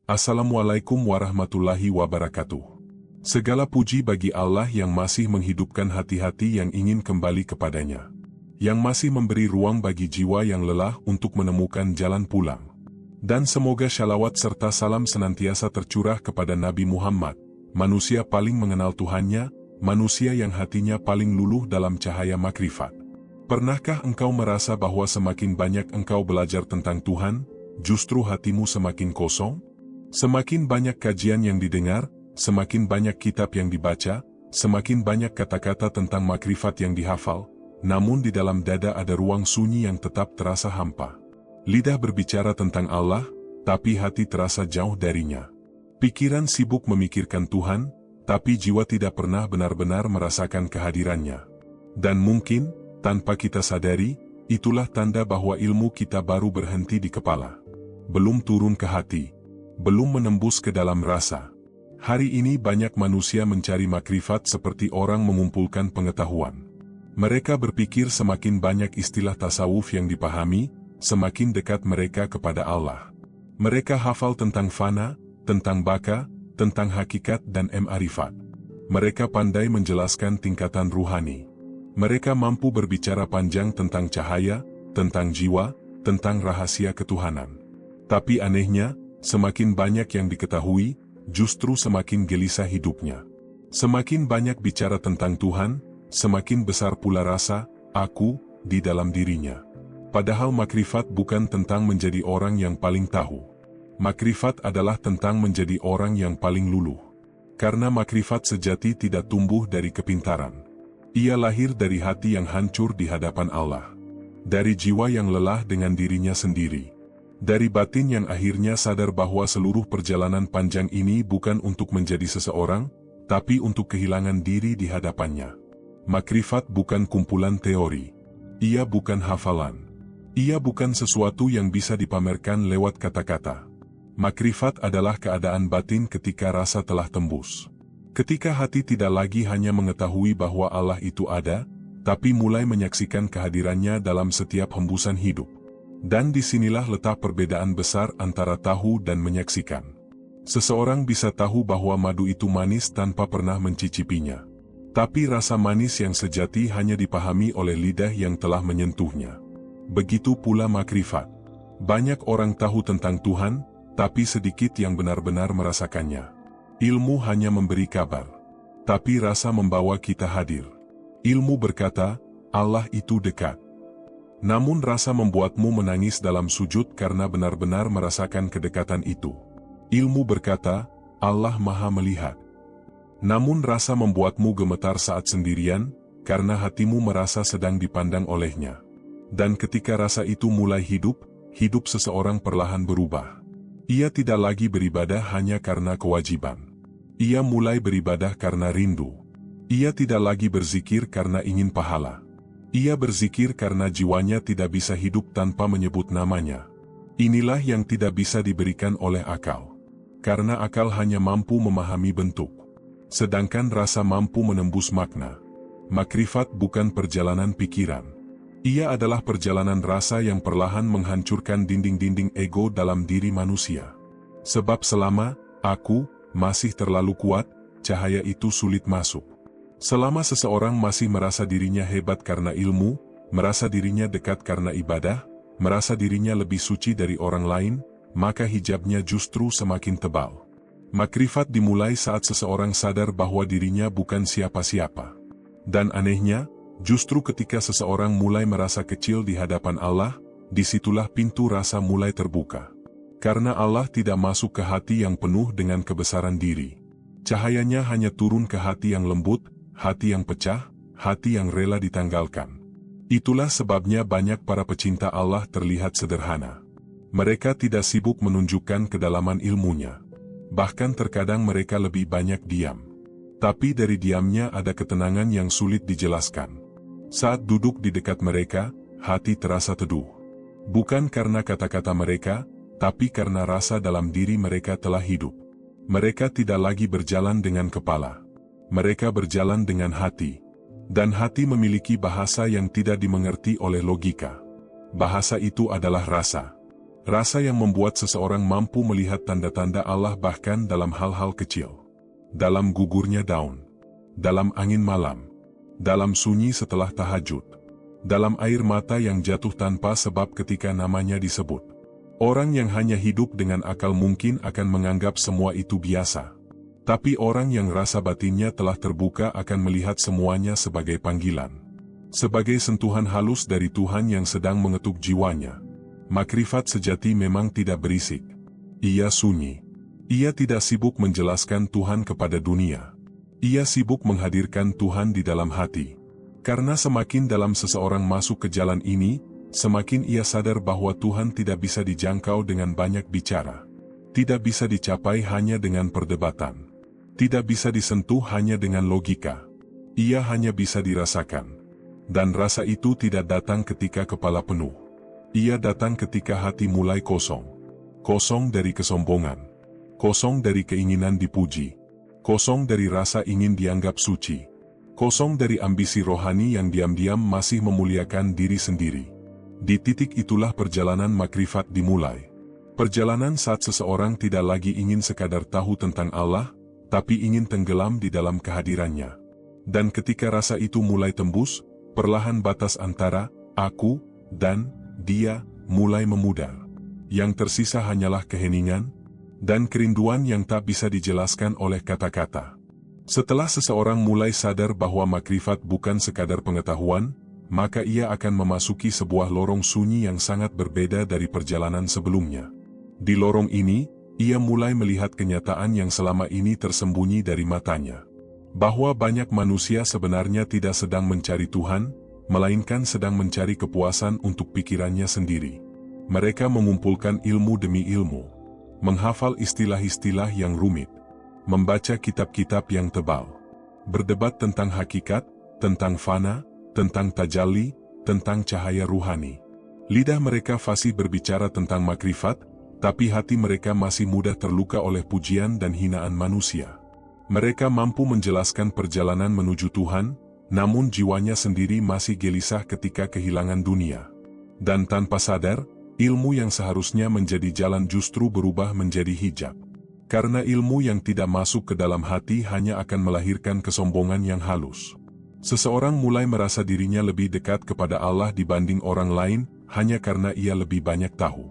Assalamualaikum warahmatullahi wabarakatuh. Segala puji bagi Allah yang masih menghidupkan hati-hati yang ingin kembali kepadanya. Yang masih memberi ruang bagi jiwa yang lelah untuk menemukan jalan pulang. Dan semoga syalawat serta salam senantiasa tercurah kepada Nabi Muhammad, manusia paling mengenal Tuhannya, manusia yang hatinya paling luluh dalam cahaya makrifat. Pernahkah engkau merasa bahwa semakin banyak engkau belajar tentang Tuhan, justru hatimu semakin kosong? Semakin banyak kajian yang didengar, semakin banyak kitab yang dibaca, semakin banyak kata-kata tentang makrifat yang dihafal, namun di dalam dada ada ruang sunyi yang tetap terasa hampa. Lidah berbicara tentang Allah, tapi hati terasa jauh darinya. Pikiran sibuk memikirkan Tuhan, tapi jiwa tidak pernah benar-benar merasakan kehadirannya. Dan mungkin, tanpa kita sadari, itulah tanda bahwa ilmu kita baru berhenti di kepala. Belum turun ke hati. Belum menembus ke dalam rasa. Hari ini banyak manusia mencari makrifat seperti orang mengumpulkan pengetahuan. Mereka berpikir semakin banyak istilah tasawuf yang dipahami, semakin dekat mereka kepada Allah. Mereka hafal tentang fana, tentang baka, tentang hakikat dan ma'rifat. Mereka pandai menjelaskan tingkatan ruhani. Mereka mampu berbicara panjang tentang cahaya, tentang jiwa, tentang rahasia ketuhanan. Tapi anehnya, semakin banyak yang diketahui, justru semakin gelisah hidupnya. Semakin banyak bicara tentang Tuhan, semakin besar pula rasa, aku, di dalam dirinya. Padahal makrifat bukan tentang menjadi orang yang paling tahu. Makrifat adalah tentang menjadi orang yang paling luluh. Karena makrifat sejati tidak tumbuh dari kepintaran. Ia lahir dari hati yang hancur di hadapan Allah. Dari jiwa yang lelah dengan dirinya sendiri. Dari batin yang akhirnya sadar bahwa seluruh perjalanan panjang ini bukan untuk menjadi seseorang, tapi untuk kehilangan diri di hadapannya. Makrifat bukan kumpulan teori. Ia bukan hafalan. Ia bukan sesuatu yang bisa dipamerkan lewat kata-kata. Makrifat adalah keadaan batin ketika rasa telah tembus. Ketika hati tidak lagi hanya mengetahui bahwa Allah itu ada, tapi mulai menyaksikan kehadirannya dalam setiap hembusan hidup. Dan disinilah letak perbedaan besar antara tahu dan menyaksikan. Seseorang bisa tahu bahwa madu itu manis tanpa pernah mencicipinya. Tapi rasa manis yang sejati hanya dipahami oleh lidah yang telah menyentuhnya. Begitu pula makrifat. Banyak orang tahu tentang Tuhan, tapi sedikit yang benar-benar merasakannya. Ilmu hanya memberi kabar. Tapi rasa membawa kita hadir. Ilmu berkata, Allah itu dekat. Namun rasa membuatmu menangis dalam sujud karena benar-benar merasakan kedekatan itu. Ilmu berkata, Allah Maha Melihat. Namun rasa membuatmu gemetar saat sendirian, karena hatimu merasa sedang dipandang olehnya. Dan ketika rasa itu mulai hidup, hidup seseorang perlahan berubah. Ia tidak lagi beribadah hanya karena kewajiban. Ia mulai beribadah karena rindu. Ia tidak lagi berzikir karena ingin pahala. Ia berzikir karena jiwanya tidak bisa hidup tanpa menyebut namanya. Inilah yang tidak bisa diberikan oleh akal. Karena akal hanya mampu memahami bentuk. Sedangkan rasa mampu menembus makna. Makrifat bukan perjalanan pikiran. Ia adalah perjalanan rasa yang perlahan menghancurkan dinding-dinding ego dalam diri manusia. Sebab selama aku masih terlalu kuat, cahaya itu sulit masuk. Selama seseorang masih merasa dirinya hebat karena ilmu, merasa dirinya dekat karena ibadah, merasa dirinya lebih suci dari orang lain, maka hijabnya justru semakin tebal. Makrifat dimulai saat seseorang sadar bahwa dirinya bukan siapa-siapa. Dan anehnya, justru ketika seseorang mulai merasa kecil di hadapan Allah, disitulah pintu rasa mulai terbuka. Karena Allah tidak masuk ke hati yang penuh dengan kebesaran diri. Cahayanya hanya turun ke hati yang lembut, hati yang pecah, hati yang rela ditanggalkan. Itulah sebabnya banyak para pecinta Allah terlihat sederhana. Mereka tidak sibuk menunjukkan kedalaman ilmunya. Bahkan terkadang mereka lebih banyak diam. Tapi dari diamnya ada ketenangan yang sulit dijelaskan. Saat duduk di dekat mereka, hati terasa teduh. Bukan karena kata-kata mereka, tapi karena rasa dalam diri mereka telah hidup. Mereka tidak lagi berjalan dengan kepala. Mereka berjalan dengan hati. Dan hati memiliki bahasa yang tidak dimengerti oleh logika. Bahasa itu adalah rasa. Rasa yang membuat seseorang mampu melihat tanda-tanda Allah bahkan dalam hal-hal kecil. Dalam gugurnya daun. Dalam angin malam. Dalam sunyi setelah tahajud. Dalam air mata yang jatuh tanpa sebab ketika namanya disebut. Orang yang hanya hidup dengan akal mungkin akan menganggap semua itu biasa. Tapi orang yang rasa batinnya telah terbuka akan melihat semuanya sebagai panggilan. Sebagai sentuhan halus dari Tuhan yang sedang mengetuk jiwanya. Makrifat sejati memang tidak berisik. Ia sunyi. Ia tidak sibuk menjelaskan Tuhan kepada dunia. Ia sibuk menghadirkan Tuhan di dalam hati. Karena semakin dalam seseorang masuk ke jalan ini, semakin ia sadar bahwa Tuhan tidak bisa dijangkau dengan banyak bicara. Tidak bisa dicapai hanya dengan perdebatan. Tidak bisa disentuh hanya dengan logika. Ia hanya bisa dirasakan. Dan rasa itu tidak datang ketika kepala penuh. Ia datang ketika hati mulai kosong. Kosong dari kesombongan. Kosong dari keinginan dipuji. Kosong dari rasa ingin dianggap suci. Kosong dari ambisi rohani yang diam-diam masih memuliakan diri sendiri. Di titik itulah perjalanan makrifat dimulai. Perjalanan saat seseorang tidak lagi ingin sekadar tahu tentang Allah, tapi ingin tenggelam di dalam kehadirannya. Dan ketika rasa itu mulai tembus, perlahan batas antara aku dan dia mulai memudar. Yang tersisa hanyalah keheningan dan kerinduan yang tak bisa dijelaskan oleh kata-kata. Setelah seseorang mulai sadar bahwa makrifat bukan sekadar pengetahuan, maka ia akan memasuki sebuah lorong sunyi yang sangat berbeda dari perjalanan sebelumnya. Di lorong ini, ia mulai melihat kenyataan yang selama ini tersembunyi dari matanya. Bahwa banyak manusia sebenarnya tidak sedang mencari Tuhan, melainkan sedang mencari kepuasan untuk pikirannya sendiri. Mereka mengumpulkan ilmu demi ilmu, menghafal istilah-istilah yang rumit, membaca kitab-kitab yang tebal, berdebat tentang hakikat, tentang fana, tentang tajalli, tentang cahaya ruhani. Lidah mereka fasih berbicara tentang makrifat, tapi hati mereka masih mudah terluka oleh pujian dan hinaan manusia. Mereka mampu menjelaskan perjalanan menuju Tuhan, namun jiwanya sendiri masih gelisah ketika kehilangan dunia. Dan tanpa sadar, ilmu yang seharusnya menjadi jalan justru berubah menjadi hijab. Karena ilmu yang tidak masuk ke dalam hati hanya akan melahirkan kesombongan yang halus. Seseorang mulai merasa dirinya lebih dekat kepada Allah dibanding orang lain, hanya karena ia lebih banyak tahu.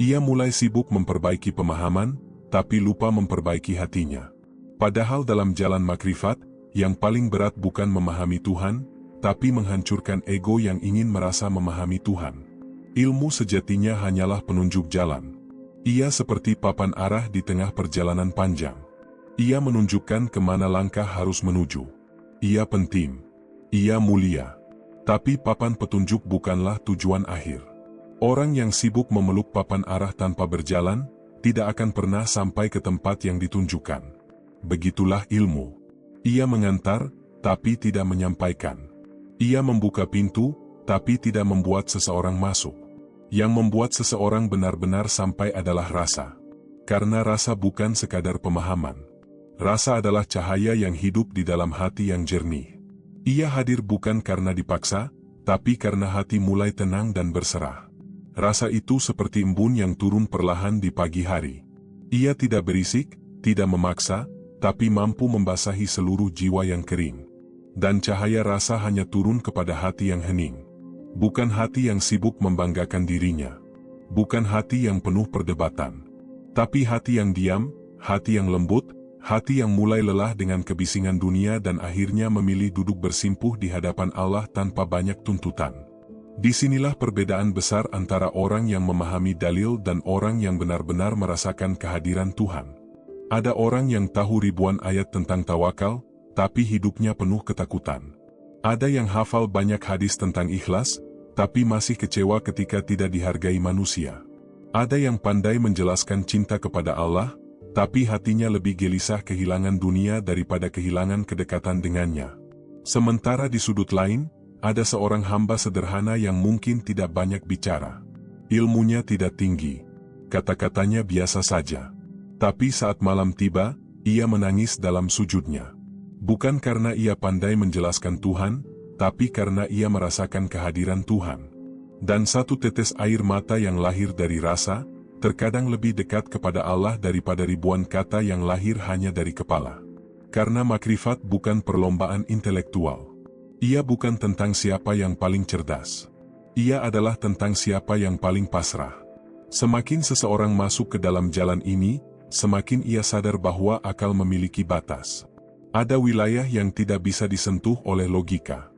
Ia mulai sibuk memperbaiki pemahaman, tapi lupa memperbaiki hatinya. Padahal dalam jalan makrifat, yang paling berat bukan memahami Tuhan, tapi menghancurkan ego yang ingin merasa memahami Tuhan. Ilmu sejatinya hanyalah penunjuk jalan. Ia seperti papan arah di tengah perjalanan panjang. Ia menunjukkan kemana langkah harus menuju. Ia penting. Ia mulia. Tapi papan petunjuk bukanlah tujuan akhir. Orang yang sibuk memeluk papan arah tanpa berjalan, tidak akan pernah sampai ke tempat yang ditunjukkan. Begitulah ilmu. Ia mengantar, tapi tidak menyampaikan. Ia membuka pintu, tapi tidak membuat seseorang masuk. Yang membuat seseorang benar-benar sampai adalah rasa. Karena rasa bukan sekadar pemahaman. Rasa adalah cahaya yang hidup di dalam hati yang jernih. Ia hadir bukan karena dipaksa, tapi karena hati mulai tenang dan berserah. Rasa itu seperti embun yang turun perlahan di pagi hari. Ia tidak berisik, tidak memaksa, tapi mampu membasahi seluruh jiwa yang kering. Dan cahaya rasa hanya turun kepada hati yang hening. Bukan hati yang sibuk membanggakan dirinya. Bukan hati yang penuh perdebatan. Tapi hati yang diam, hati yang lembut, hati yang mulai lelah dengan kebisingan dunia dan akhirnya memilih duduk bersimpuh di hadapan Allah tanpa banyak tuntutan. Disinilah perbedaan besar antara orang yang memahami dalil dan orang yang benar-benar merasakan kehadiran Tuhan. Ada orang yang tahu ribuan ayat tentang tawakal, tapi hidupnya penuh ketakutan. Ada yang hafal banyak hadis tentang ikhlas, tapi masih kecewa ketika tidak dihargai manusia. Ada yang pandai menjelaskan cinta kepada Allah, tapi hatinya lebih gelisah kehilangan dunia daripada kehilangan kedekatan dengannya. Sementara di sudut lain, ada seorang hamba sederhana yang mungkin tidak banyak bicara. Ilmunya tidak tinggi, kata-katanya biasa saja. Tapi saat malam tiba, ia menangis dalam sujudnya. Bukan karena ia pandai menjelaskan Tuhan, tapi karena ia merasakan kehadiran Tuhan. Dan satu tetes air mata yang lahir dari rasa, terkadang lebih dekat kepada Allah daripada ribuan kata yang lahir hanya dari kepala. Karena makrifat bukan perlombaan intelektual. Ia bukan tentang siapa yang paling cerdas. Ia adalah tentang siapa yang paling pasrah. Semakin seseorang masuk ke dalam jalan ini, semakin ia sadar bahwa akal memiliki batas. Ada wilayah yang tidak bisa disentuh oleh logika.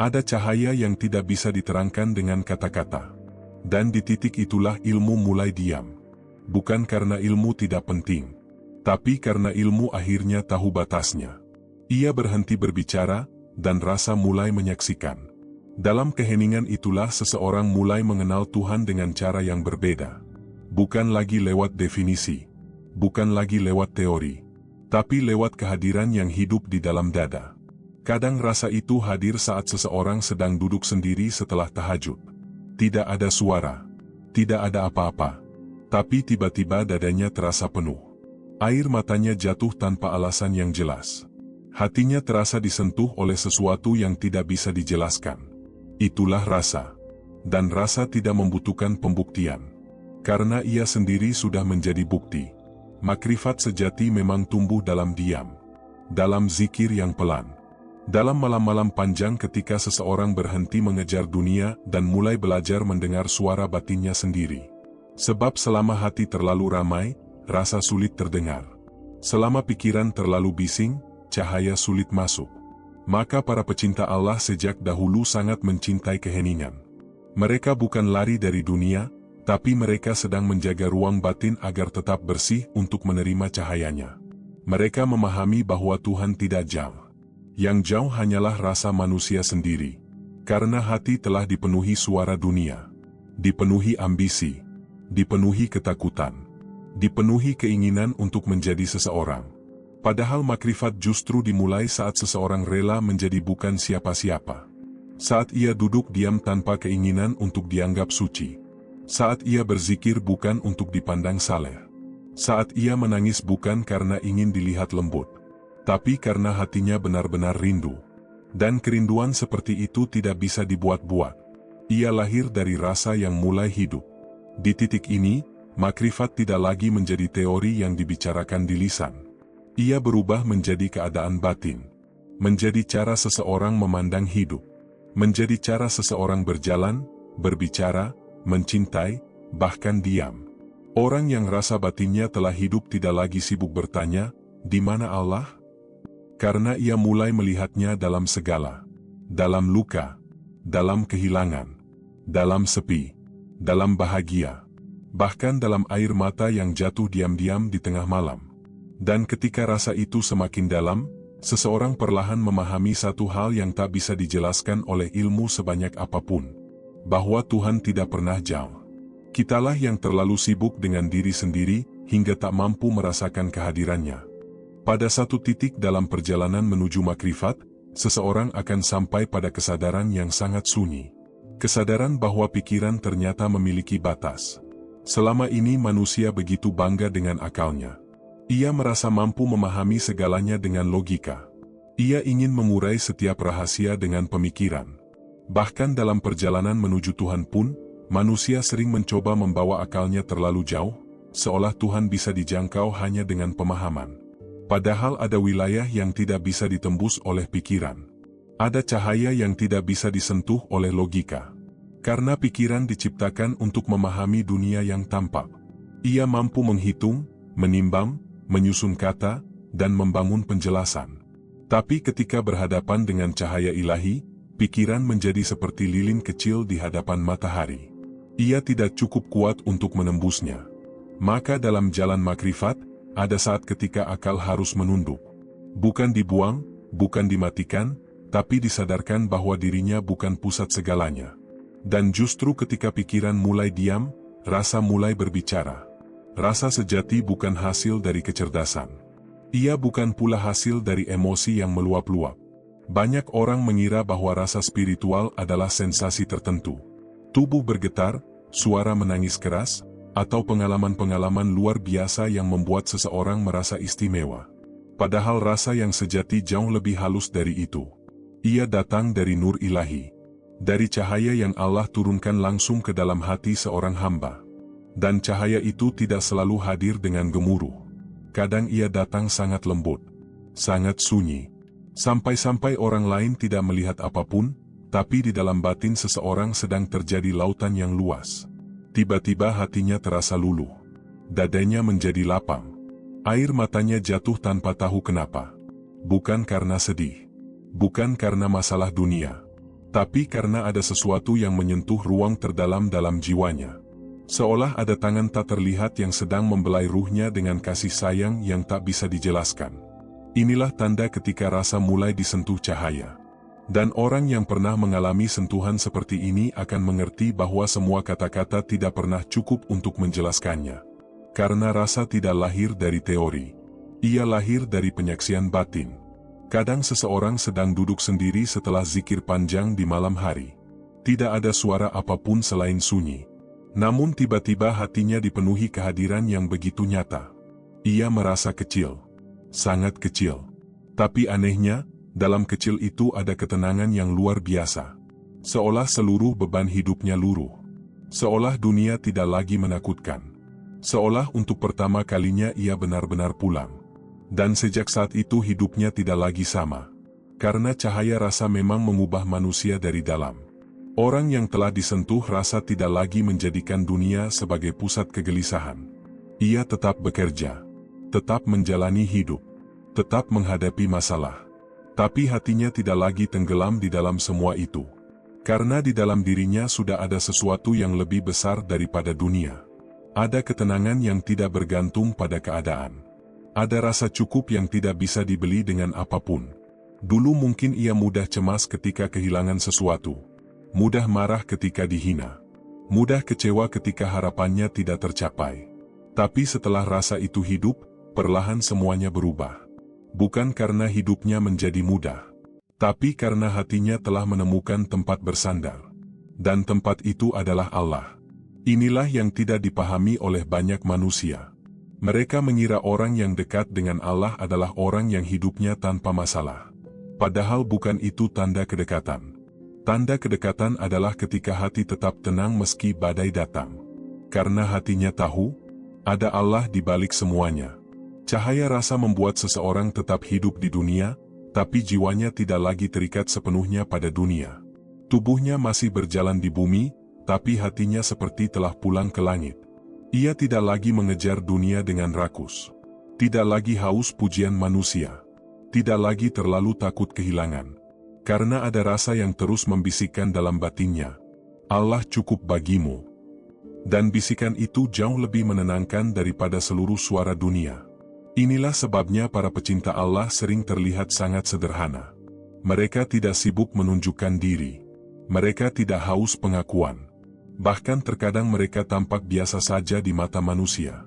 Ada cahaya yang tidak bisa diterangkan dengan kata-kata. Dan di titik itulah ilmu mulai diam. Bukan karena ilmu tidak penting, tapi karena ilmu akhirnya tahu batasnya. Ia berhenti berbicara, dan rasa mulai menyaksikan. Dalam keheningan itulah seseorang mulai mengenal Tuhan dengan cara yang berbeda. Bukan lagi lewat definisi, bukan lagi lewat teori, tapi lewat kehadiran yang hidup di dalam dada. Kadang rasa itu hadir saat seseorang sedang duduk sendiri setelah tahajud. Tidak ada suara, tidak ada apa-apa, tapi tiba-tiba dadanya terasa penuh. Air matanya jatuh tanpa alasan yang jelas. Hatinya terasa disentuh oleh sesuatu yang tidak bisa dijelaskan. Itulah rasa. Dan rasa tidak membutuhkan pembuktian. Karena ia sendiri sudah menjadi bukti. Makrifat sejati memang tumbuh dalam diam. Dalam zikir yang pelan. Dalam malam-malam panjang ketika seseorang berhenti mengejar dunia dan mulai belajar mendengar suara batinnya sendiri. Sebab selama hati terlalu ramai, rasa sulit terdengar. Selama pikiran terlalu bising, cahaya sulit masuk. Maka para pecinta Allah sejak dahulu sangat mencintai keheningan. Mereka bukan lari dari dunia, tapi mereka sedang menjaga ruang batin agar tetap bersih untuk menerima cahayanya. Mereka memahami bahwa Tuhan tidak jauh. Yang jauh hanyalah rasa manusia sendiri. Karena hati telah dipenuhi suara dunia. Dipenuhi ambisi. Dipenuhi ketakutan. Dipenuhi keinginan untuk menjadi seseorang. Padahal makrifat justru dimulai saat seseorang rela menjadi bukan siapa-siapa. Saat ia duduk diam tanpa keinginan untuk dianggap suci. Saat ia berzikir bukan untuk dipandang saleh. Saat ia menangis bukan karena ingin dilihat lembut, tapi karena hatinya benar-benar rindu. Dan kerinduan seperti itu tidak bisa dibuat-buat. Ia lahir dari rasa yang mulai hidup. Di titik ini, makrifat tidak lagi menjadi teori yang dibicarakan di lisan. Ia berubah menjadi keadaan batin. Menjadi cara seseorang memandang hidup. Menjadi cara seseorang berjalan, berbicara, mencintai, bahkan diam. Orang yang rasa batinnya telah hidup tidak lagi sibuk bertanya, di mana Allah? Karena ia mulai melihatnya dalam segala. Dalam luka, dalam kehilangan, dalam sepi, dalam bahagia, bahkan dalam air mata yang jatuh diam-diam di tengah malam. Dan ketika rasa itu semakin dalam, seseorang perlahan memahami satu hal yang tak bisa dijelaskan oleh ilmu sebanyak apapun. Bahwa Tuhan tidak pernah jauh. Kitalah yang terlalu sibuk dengan diri sendiri, hingga tak mampu merasakan kehadirannya. Pada satu titik dalam perjalanan menuju makrifat, seseorang akan sampai pada kesadaran yang sangat sunyi. Kesadaran bahwa pikiran ternyata memiliki batas. Selama ini manusia begitu bangga dengan akalnya. Ia merasa mampu memahami segalanya dengan logika. Ia ingin mengurai setiap rahasia dengan pemikiran. Bahkan dalam perjalanan menuju Tuhan pun, manusia sering mencoba membawa akalnya terlalu jauh, seolah Tuhan bisa dijangkau hanya dengan pemahaman. Padahal ada wilayah yang tidak bisa ditembus oleh pikiran. Ada cahaya yang tidak bisa disentuh oleh logika. Karena pikiran diciptakan untuk memahami dunia yang tampak. Ia mampu menghitung, menimbang, menyusun kata, dan membangun penjelasan. Tapi ketika berhadapan dengan cahaya ilahi, pikiran menjadi seperti lilin kecil di hadapan matahari. Ia tidak cukup kuat untuk menembusnya. Maka dalam jalan makrifat, ada saat ketika akal harus menunduk. Bukan dibuang, bukan dimatikan, tapi disadarkan bahwa dirinya bukan pusat segalanya. Dan justru ketika pikiran mulai diam, rasa mulai berbicara. Rasa sejati bukan hasil dari kecerdasan. Ia bukan pula hasil dari emosi yang meluap-luap. Banyak orang mengira bahwa rasa spiritual adalah sensasi tertentu. Tubuh bergetar, suara menangis keras, atau pengalaman-pengalaman luar biasa yang membuat seseorang merasa istimewa. Padahal rasa yang sejati jauh lebih halus dari itu. Ia datang dari nur ilahi. Dari cahaya yang Allah turunkan langsung ke dalam hati seorang hamba. Dan cahaya itu tidak selalu hadir dengan gemuruh. Kadang ia datang sangat lembut, sangat sunyi. Sampai-sampai orang lain tidak melihat apapun, tapi di dalam batin seseorang sedang terjadi lautan yang luas. Tiba-tiba hatinya terasa luluh. Dadanya menjadi lapang. Air matanya jatuh tanpa tahu kenapa. Bukan karena sedih. Bukan karena masalah dunia. Tapi karena ada sesuatu yang menyentuh ruang terdalam dalam jiwanya. Seolah ada tangan tak terlihat yang sedang membelai ruhnya dengan kasih sayang yang tak bisa dijelaskan. Inilah tanda ketika rasa mulai disentuh cahaya. Dan orang yang pernah mengalami sentuhan seperti ini akan mengerti bahwa semua kata-kata tidak pernah cukup untuk menjelaskannya. Karena rasa tidak lahir dari teori. Ia lahir dari penyaksian batin. Kadang seseorang sedang duduk sendiri setelah zikir panjang di malam hari. Tidak ada suara apapun selain sunyi. Namun tiba-tiba hatinya dipenuhi kehadiran yang begitu nyata. Ia merasa kecil. Sangat kecil. Tapi anehnya, dalam kecil itu ada ketenangan yang luar biasa. Seolah seluruh beban hidupnya luruh. Seolah dunia tidak lagi menakutkan. Seolah untuk pertama kalinya ia benar-benar pulang. Dan sejak saat itu hidupnya tidak lagi sama. Karena cahaya rasa memang mengubah manusia dari dalam. Orang yang telah disentuh rasa tidak lagi menjadikan dunia sebagai pusat kegelisahan. Ia tetap bekerja. Tetap menjalani hidup. Tetap menghadapi masalah. Tapi hatinya tidak lagi tenggelam di dalam semua itu. Karena di dalam dirinya sudah ada sesuatu yang lebih besar daripada dunia. Ada ketenangan yang tidak bergantung pada keadaan. Ada rasa cukup yang tidak bisa dibeli dengan apapun. Dulu mungkin ia mudah cemas ketika kehilangan sesuatu. Mudah marah ketika dihina. Mudah kecewa ketika harapannya tidak tercapai. Tapi setelah rasa itu hidup, perlahan semuanya berubah. Bukan karena hidupnya menjadi mudah. Tapi karena hatinya telah menemukan tempat bersandar. Dan tempat itu adalah Allah. Inilah yang tidak dipahami oleh banyak manusia. Mereka mengira orang yang dekat dengan Allah adalah orang yang hidupnya tanpa masalah. Padahal bukan itu tanda kedekatan. Tanda kedekatan adalah ketika hati tetap tenang meski badai datang. Karena hatinya tahu, ada Allah di balik semuanya. Cahaya rasa membuat seseorang tetap hidup di dunia, tapi jiwanya tidak lagi terikat sepenuhnya pada dunia. Tubuhnya masih berjalan di bumi, tapi hatinya seperti telah pulang ke langit. Ia tidak lagi mengejar dunia dengan rakus. Tidak lagi haus pujian manusia. Tidak lagi terlalu takut kehilangan. Karena ada rasa yang terus membisikkan dalam batinnya, Allah cukup bagimu. Dan bisikan itu jauh lebih menenangkan daripada seluruh suara dunia. Inilah sebabnya para pecinta Allah sering terlihat sangat sederhana. Mereka tidak sibuk menunjukkan diri. Mereka tidak haus pengakuan. Bahkan terkadang mereka tampak biasa saja di mata manusia.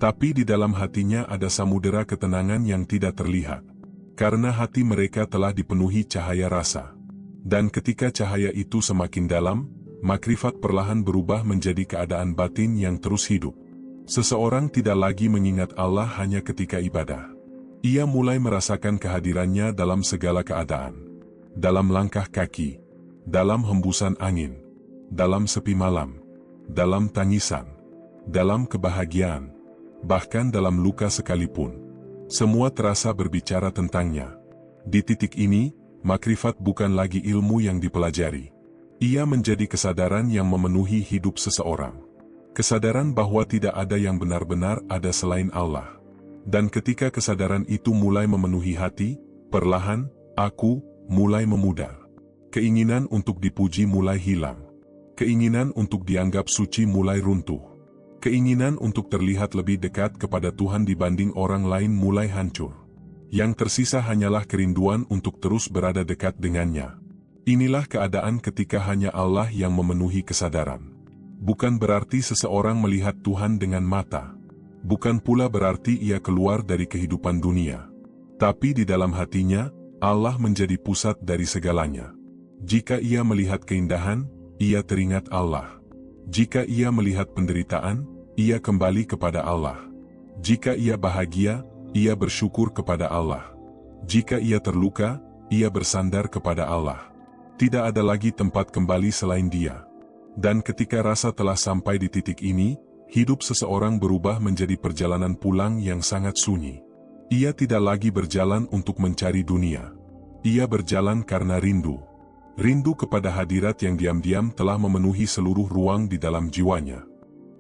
Tapi di dalam hatinya ada samudera ketenangan yang tidak terlihat. Karena hati mereka telah dipenuhi cahaya rasa. Dan ketika cahaya itu semakin dalam, makrifat perlahan berubah menjadi keadaan batin yang terus hidup. Seseorang tidak lagi mengingat Allah hanya ketika ibadah. Ia mulai merasakan kehadirannya dalam segala keadaan. Dalam langkah kaki, dalam hembusan angin, dalam sepi malam, dalam tangisan, dalam kebahagiaan, bahkan dalam luka sekalipun. Semua terasa berbicara tentangnya. Di titik ini, makrifat bukan lagi ilmu yang dipelajari. Ia menjadi kesadaran yang memenuhi hidup seseorang. Kesadaran bahwa tidak ada yang benar-benar ada selain Allah. Dan ketika kesadaran itu mulai memenuhi hati, perlahan, aku mulai memudar. Keinginan untuk dipuji mulai hilang. Keinginan untuk dianggap suci mulai runtuh. Keinginan untuk terlihat lebih dekat kepada Tuhan dibanding orang lain mulai hancur. Yang tersisa hanyalah kerinduan untuk terus berada dekat dengannya. Inilah keadaan ketika hanya Allah yang memenuhi kesadaran. Bukan berarti seseorang melihat Tuhan dengan mata. Bukan pula berarti ia keluar dari kehidupan dunia. Tapi di dalam hatinya, Allah menjadi pusat dari segalanya. Jika ia melihat keindahan, ia teringat Allah. Jika ia melihat penderitaan, ia kembali kepada Allah. Jika ia bahagia, ia bersyukur kepada Allah. Jika ia terluka, ia bersandar kepada Allah. Tidak ada lagi tempat kembali selain Dia. Dan ketika rasa telah sampai di titik ini, hidup seseorang berubah menjadi perjalanan pulang yang sangat sunyi. Ia tidak lagi berjalan untuk mencari dunia. Ia berjalan karena rindu. Rindu kepada hadirat yang diam-diam telah memenuhi seluruh ruang di dalam jiwanya.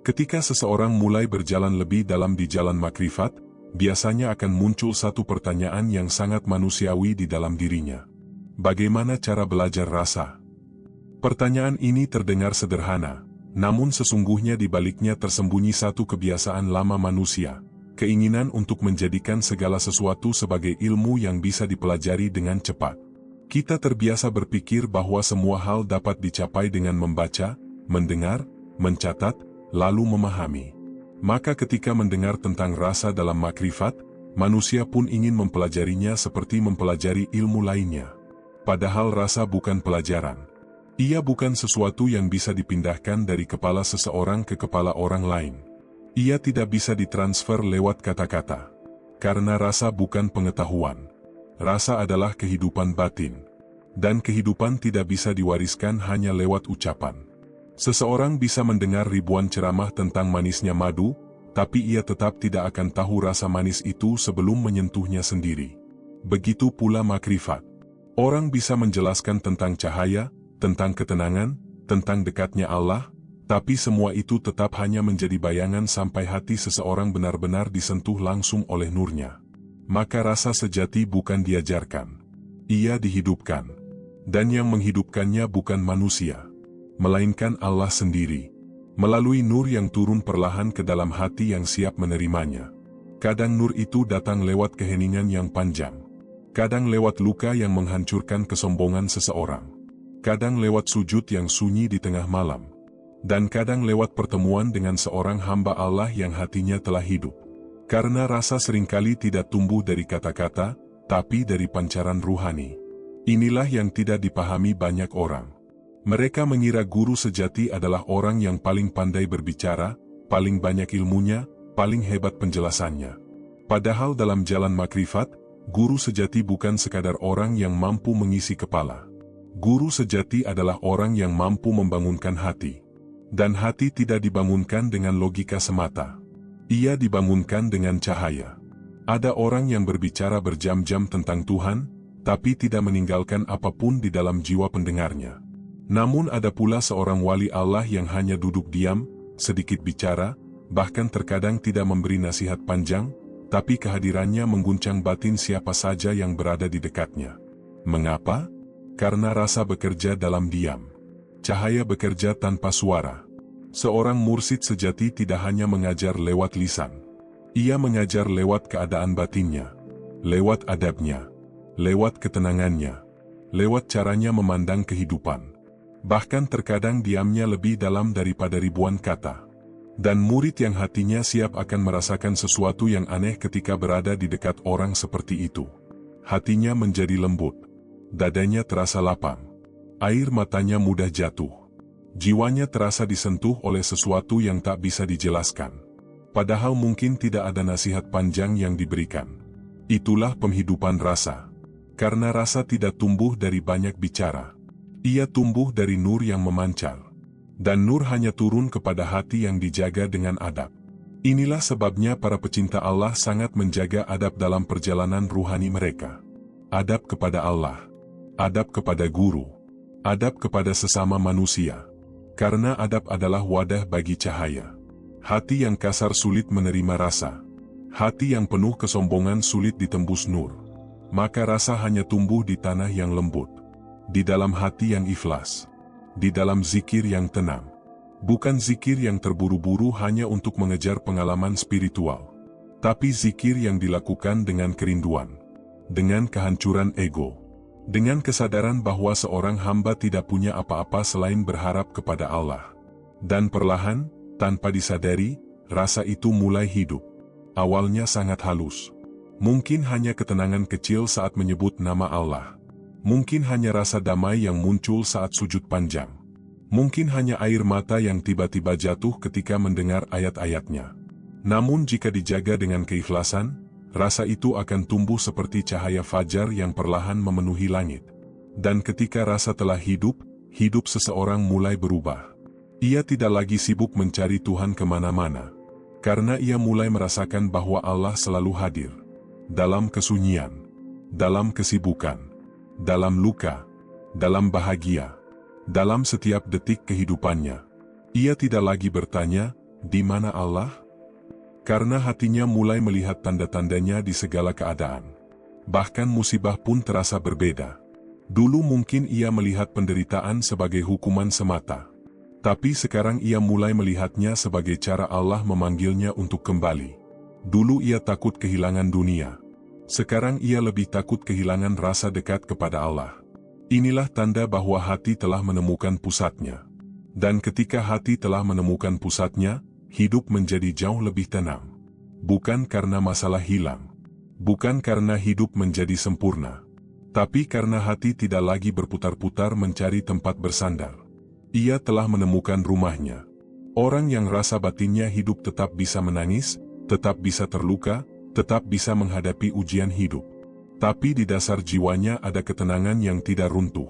Ketika seseorang mulai berjalan lebih dalam di jalan makrifat, biasanya akan muncul satu pertanyaan yang sangat manusiawi di dalam dirinya. Bagaimana cara belajar rasa? Pertanyaan ini terdengar sederhana, namun sesungguhnya di baliknya tersembunyi satu kebiasaan lama manusia, keinginan untuk menjadikan segala sesuatu sebagai ilmu yang bisa dipelajari dengan cepat. Kita terbiasa berpikir bahwa semua hal dapat dicapai dengan membaca, mendengar, mencatat, lalu memahami. Maka ketika mendengar tentang rasa dalam makrifat, manusia pun ingin mempelajarinya seperti mempelajari ilmu lainnya. Padahal rasa bukan pelajaran. Ia bukan sesuatu yang bisa dipindahkan dari kepala seseorang ke kepala orang lain. Ia tidak bisa ditransfer lewat kata-kata. Karena rasa bukan pengetahuan. Rasa adalah kehidupan batin. Dan kehidupan tidak bisa diwariskan hanya lewat ucapan. Seseorang bisa mendengar ribuan ceramah tentang manisnya madu, tapi ia tetap tidak akan tahu rasa manis itu sebelum menyentuhnya sendiri. Begitu pula makrifat. Orang bisa menjelaskan tentang cahaya, tentang ketenangan, tentang dekatnya Allah, tapi semua itu tetap hanya menjadi bayangan sampai hati seseorang benar-benar disentuh langsung oleh nurnya. Maka rasa sejati bukan diajarkan. Ia dihidupkan. Dan yang menghidupkannya bukan manusia, melainkan Allah sendiri, melalui nur yang turun perlahan ke dalam hati yang siap menerimanya. Kadang nur itu datang lewat keheningan yang panjang. Kadang lewat luka yang menghancurkan kesombongan seseorang. Kadang lewat sujud yang sunyi di tengah malam. Dan kadang lewat pertemuan dengan seorang hamba Allah yang hatinya telah hidup. Karena rasa seringkali tidak tumbuh dari kata-kata, tapi dari pancaran ruhani. Inilah yang tidak dipahami banyak orang. Mereka mengira guru sejati adalah orang yang paling pandai berbicara, paling banyak ilmunya, paling hebat penjelasannya. Padahal dalam jalan makrifat, guru sejati bukan sekadar orang yang mampu mengisi kepala. Guru sejati adalah orang yang mampu membangunkan hati. Dan hati tidak dibangunkan dengan logika semata. Ia dibangunkan dengan cahaya. Ada orang yang berbicara berjam-jam tentang Tuhan, tapi tidak meninggalkan apapun di dalam jiwa pendengarnya. Namun ada pula seorang wali Allah yang hanya duduk diam, sedikit bicara, bahkan terkadang tidak memberi nasihat panjang, tapi kehadirannya mengguncang batin siapa saja yang berada di dekatnya. Mengapa? Karena rasa bekerja dalam diam. Cahaya bekerja tanpa suara. Seorang mursid sejati tidak hanya mengajar lewat lisan. Ia mengajar lewat keadaan batinnya, lewat adabnya, lewat ketenangannya, lewat caranya memandang kehidupan. Bahkan terkadang diamnya lebih dalam daripada ribuan kata. Dan murid yang hatinya siap akan merasakan sesuatu yang aneh ketika berada di dekat orang seperti itu. Hatinya menjadi lembut. Dadanya terasa lapang. Air matanya mudah jatuh. Jiwanya terasa disentuh oleh sesuatu yang tak bisa dijelaskan. Padahal mungkin tidak ada nasihat panjang yang diberikan. Itulah penghidupan rasa. Karena rasa tidak tumbuh dari banyak bicara. Ia tumbuh dari nur yang memancar. Dan nur hanya turun kepada hati yang dijaga dengan adab. Inilah sebabnya para pecinta Allah sangat menjaga adab dalam perjalanan ruhani mereka. Adab kepada Allah. Adab kepada guru. Adab kepada sesama manusia. Karena adab adalah wadah bagi cahaya. Hati yang kasar sulit menerima rasa. Hati yang penuh kesombongan sulit ditembus nur. Maka rasa hanya tumbuh di tanah yang lembut. Di dalam hati yang ikhlas. Di dalam zikir yang tenang. Bukan zikir yang terburu-buru hanya untuk mengejar pengalaman spiritual. Tapi zikir yang dilakukan dengan kerinduan. Dengan kehancuran ego. Dengan kesadaran bahwa seorang hamba tidak punya apa-apa selain berharap kepada Allah. Dan perlahan, tanpa disadari, rasa itu mulai hidup. Awalnya sangat halus. Mungkin hanya ketenangan kecil saat menyebut nama Allah. Mungkin hanya rasa damai yang muncul saat sujud panjang. Mungkin hanya air mata yang tiba-tiba jatuh ketika mendengar ayat-ayatnya. Namun jika dijaga dengan keikhlasan, rasa itu akan tumbuh seperti cahaya fajar yang perlahan memenuhi langit. Dan ketika rasa telah hidup, hidup seseorang mulai berubah. Ia tidak lagi sibuk mencari Tuhan kemana-mana, karena ia mulai merasakan bahwa Allah selalu hadir. Dalam kesunyian, dalam kesibukan, dalam luka, dalam bahagia, dalam setiap detik kehidupannya. Ia tidak lagi bertanya, "Di mana Allah?" Karena hatinya mulai melihat tanda-tandanya di segala keadaan. Bahkan musibah pun terasa berbeda. Dulu mungkin ia melihat penderitaan sebagai hukuman semata. Tapi sekarang ia mulai melihatnya sebagai cara Allah memanggilnya untuk kembali. Dulu ia takut kehilangan dunia. Sekarang ia lebih takut kehilangan rasa dekat kepada Allah. Inilah tanda bahwa hati telah menemukan pusatnya. Dan ketika hati telah menemukan pusatnya, hidup menjadi jauh lebih tenang. Bukan karena masalah hilang. Bukan karena hidup menjadi sempurna. Tapi karena hati tidak lagi berputar-putar mencari tempat bersandar. Ia telah menemukan rumahnya. Orang yang rasa batinnya hidup tetap bisa menangis, tetap bisa terluka, tetap bisa menghadapi ujian hidup. Tapi di dasar jiwanya ada ketenangan yang tidak runtuh.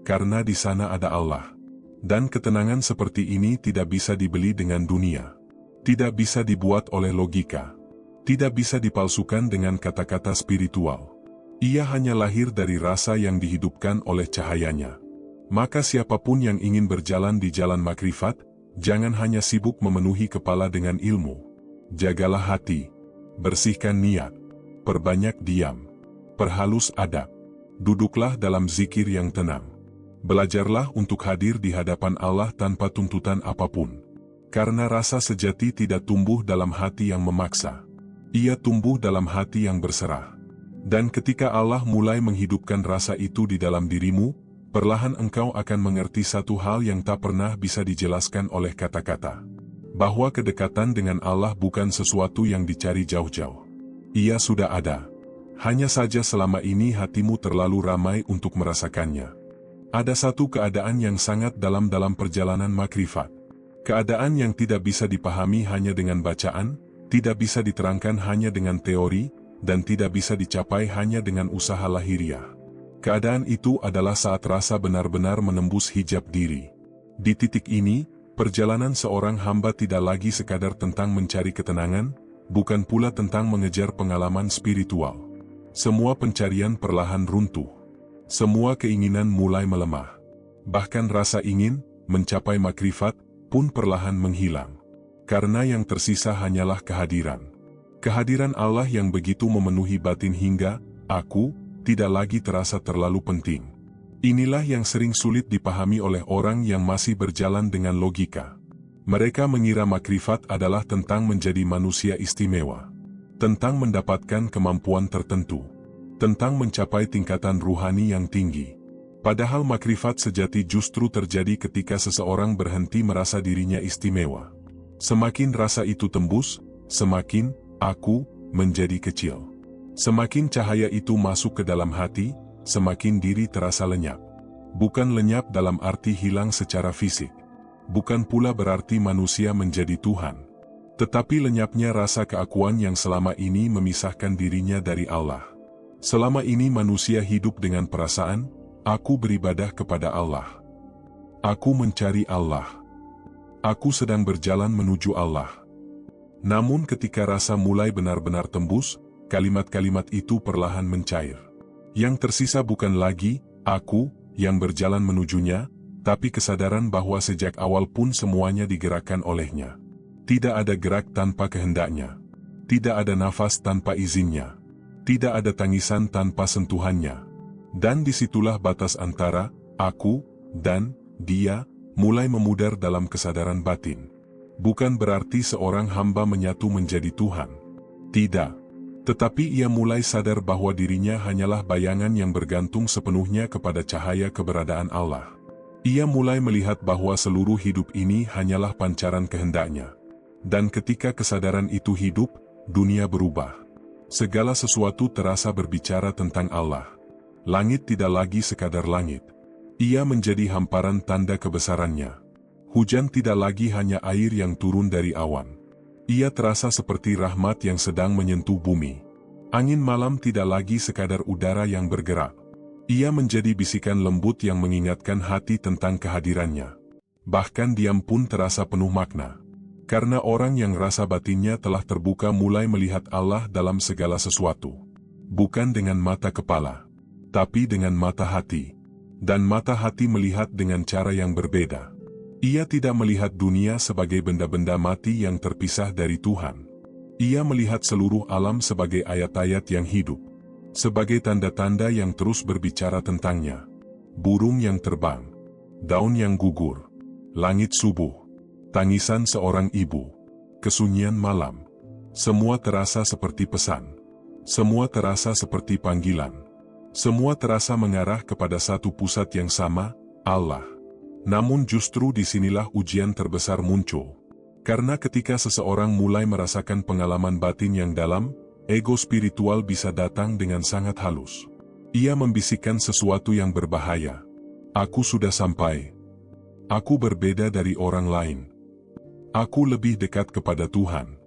Karena di sana ada Allah. Dan ketenangan seperti ini tidak bisa dibeli dengan dunia. Tidak bisa dibuat oleh logika. Tidak bisa dipalsukan dengan kata-kata spiritual. Ia hanya lahir dari rasa yang dihidupkan oleh cahayanya. Maka siapapun yang ingin berjalan di jalan makrifat, jangan hanya sibuk memenuhi kepala dengan ilmu. Jagalah hati, bersihkan niat, perbanyak diam, perhalus adab. Duduklah dalam zikir yang tenang. Belajarlah untuk hadir di hadapan Allah tanpa tuntutan apapun. Karena rasa sejati tidak tumbuh dalam hati yang memaksa. Ia tumbuh dalam hati yang berserah. Dan ketika Allah mulai menghidupkan rasa itu di dalam dirimu, perlahan engkau akan mengerti satu hal yang tak pernah bisa dijelaskan oleh kata-kata. Bahwa kedekatan dengan Allah bukan sesuatu yang dicari jauh-jauh. Ia sudah ada. Hanya saja selama ini hatimu terlalu ramai untuk merasakannya. Ada satu keadaan yang sangat dalam perjalanan makrifat. Keadaan yang tidak bisa dipahami hanya dengan bacaan, tidak bisa diterangkan hanya dengan teori, dan tidak bisa dicapai hanya dengan usaha lahiriah. Keadaan itu adalah saat rasa benar-benar menembus hijab diri. Di titik ini, perjalanan seorang hamba tidak lagi sekadar tentang mencari ketenangan, bukan pula tentang mengejar pengalaman spiritual. Semua pencarian perlahan runtuh. Semua keinginan mulai melemah. Bahkan rasa ingin mencapai makrifat pun perlahan menghilang. Karena yang tersisa hanyalah kehadiran. Kehadiran Allah yang begitu memenuhi batin hingga, aku, tidak lagi terasa terlalu penting. Inilah yang sering sulit dipahami oleh orang yang masih berjalan dengan logika. Mereka mengira makrifat adalah tentang menjadi manusia istimewa. Tentang mendapatkan kemampuan tertentu. Tentang mencapai tingkatan ruhani yang tinggi. Padahal makrifat sejati justru terjadi ketika seseorang berhenti merasa dirinya istimewa. Semakin rasa itu tembus, semakin aku menjadi kecil. Semakin cahaya itu masuk ke dalam hati, semakin diri terasa lenyap. Bukan lenyap dalam arti hilang secara fisik. Bukan pula berarti manusia menjadi Tuhan. Tetapi lenyapnya rasa keakuan yang selama ini memisahkan dirinya dari Allah. Selama ini manusia hidup dengan perasaan, aku beribadah kepada Allah. Aku mencari Allah. Aku sedang berjalan menuju Allah. Namun ketika rasa mulai benar-benar tembus, kalimat-kalimat itu perlahan mencair. Yang tersisa bukan lagi, aku, yang berjalan menujunya, tapi kesadaran bahwa sejak awal pun semuanya digerakkan olehnya. Tidak ada gerak tanpa kehendaknya. Tidak ada nafas tanpa izinnya. Tidak ada tangisan tanpa sentuhannya. Dan disitulah batas antara, aku, dan, dia, mulai memudar dalam kesadaran batin. Bukan berarti seorang hamba menyatu menjadi Tuhan. Tidak. Tetapi ia mulai sadar bahwa dirinya hanyalah bayangan yang bergantung sepenuhnya kepada cahaya keberadaan Allah. Ia mulai melihat bahwa seluruh hidup ini hanyalah pancaran kehendaknya. Dan ketika kesadaran itu hidup, dunia berubah. Segala sesuatu terasa berbicara tentang Allah. Langit tidak lagi sekadar langit. Ia menjadi hamparan tanda kebesarannya. Hujan tidak lagi hanya air yang turun dari awan. Ia terasa seperti rahmat yang sedang menyentuh bumi. Angin malam tidak lagi sekadar udara yang bergerak. Ia menjadi bisikan lembut yang mengingatkan hati tentang kehadirannya. Bahkan diam pun terasa penuh makna. Karena orang yang rasa batinnya telah terbuka mulai melihat Allah dalam segala sesuatu. Bukan dengan mata kepala, tapi dengan mata hati. Dan mata hati melihat dengan cara yang berbeda. Ia tidak melihat dunia sebagai benda-benda mati yang terpisah dari Tuhan. Ia melihat seluruh alam sebagai ayat-ayat yang hidup. Sebagai tanda-tanda yang terus berbicara tentangnya. Burung yang terbang, daun yang gugur, langit subuh, tangisan seorang ibu, kesunyian malam. Semua terasa seperti pesan. Semua terasa seperti panggilan. Semua terasa mengarah kepada satu pusat yang sama, Allah. Namun justru disinilah ujian terbesar muncul. Karena ketika seseorang mulai merasakan pengalaman batin yang dalam, ego spiritual bisa datang dengan sangat halus. Ia membisikkan sesuatu yang berbahaya. Aku sudah sampai. Aku berbeda dari orang lain. Aku lebih dekat kepada Tuhan.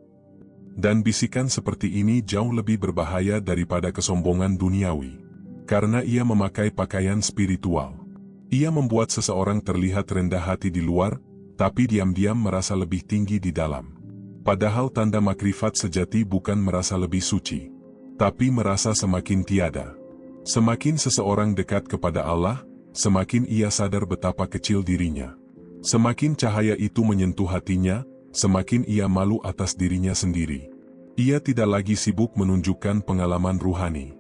Dan bisikan seperti ini jauh lebih berbahaya daripada kesombongan duniawi. Karena ia memakai pakaian spiritual. Ia membuat seseorang terlihat rendah hati di luar, tapi diam-diam merasa lebih tinggi di dalam. Padahal tanda makrifat sejati bukan merasa lebih suci, tapi merasa semakin tiada. Semakin seseorang dekat kepada Allah, semakin ia sadar betapa kecil dirinya. Semakin cahaya itu menyentuh hatinya, semakin ia malu atas dirinya sendiri. Ia tidak lagi sibuk menunjukkan pengalaman ruhani.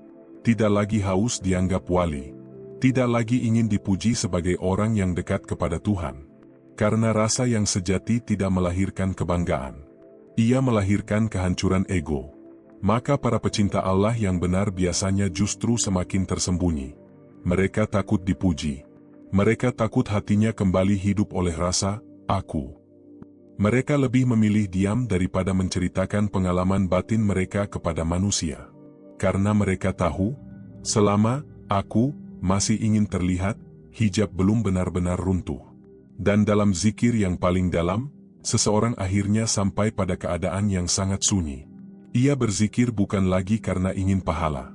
Tidak lagi haus dianggap wali. Tidak lagi ingin dipuji sebagai orang yang dekat kepada Tuhan. Karena rasa yang sejati tidak melahirkan kebanggaan. Ia melahirkan kehancuran ego. Maka para pecinta Allah yang benar biasanya justru semakin tersembunyi. Mereka takut dipuji. Mereka takut hatinya kembali hidup oleh rasa, aku. Mereka lebih memilih diam daripada menceritakan pengalaman batin mereka kepada manusia. Karena mereka tahu, selama aku masih ingin terlihat, hijab belum benar-benar runtuh. Dan dalam zikir yang paling dalam, seseorang akhirnya sampai pada keadaan yang sangat sunyi. Ia berzikir bukan lagi karena ingin pahala.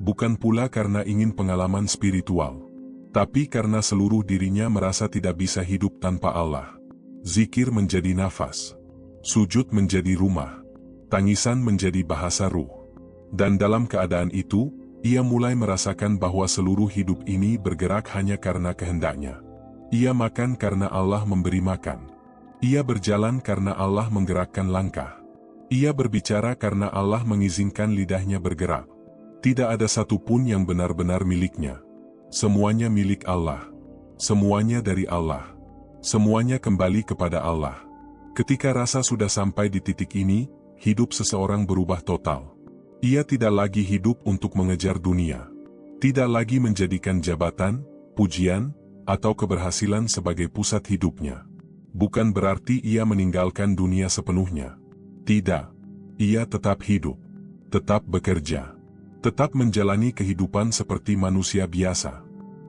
Bukan pula karena ingin pengalaman spiritual. Tapi karena seluruh dirinya merasa tidak bisa hidup tanpa Allah. Zikir menjadi nafas. Sujud menjadi rumah. Tangisan menjadi bahasa ruh. Dan dalam keadaan itu, ia mulai merasakan bahwa seluruh hidup ini bergerak hanya karena kehendaknya. Ia makan karena Allah memberi makan. Ia berjalan karena Allah menggerakkan langkah. Ia berbicara karena Allah mengizinkan lidahnya bergerak. Tidak ada satupun yang benar-benar miliknya. Semuanya milik Allah. Semuanya dari Allah. Semuanya kembali kepada Allah. Ketika rasa sudah sampai di titik ini, hidup seseorang berubah total. Ia tidak lagi hidup untuk mengejar dunia. Tidak lagi menjadikan jabatan, pujian, atau keberhasilan sebagai pusat hidupnya. Bukan berarti ia meninggalkan dunia sepenuhnya. Tidak. Ia tetap hidup. Tetap bekerja. Tetap menjalani kehidupan seperti manusia biasa.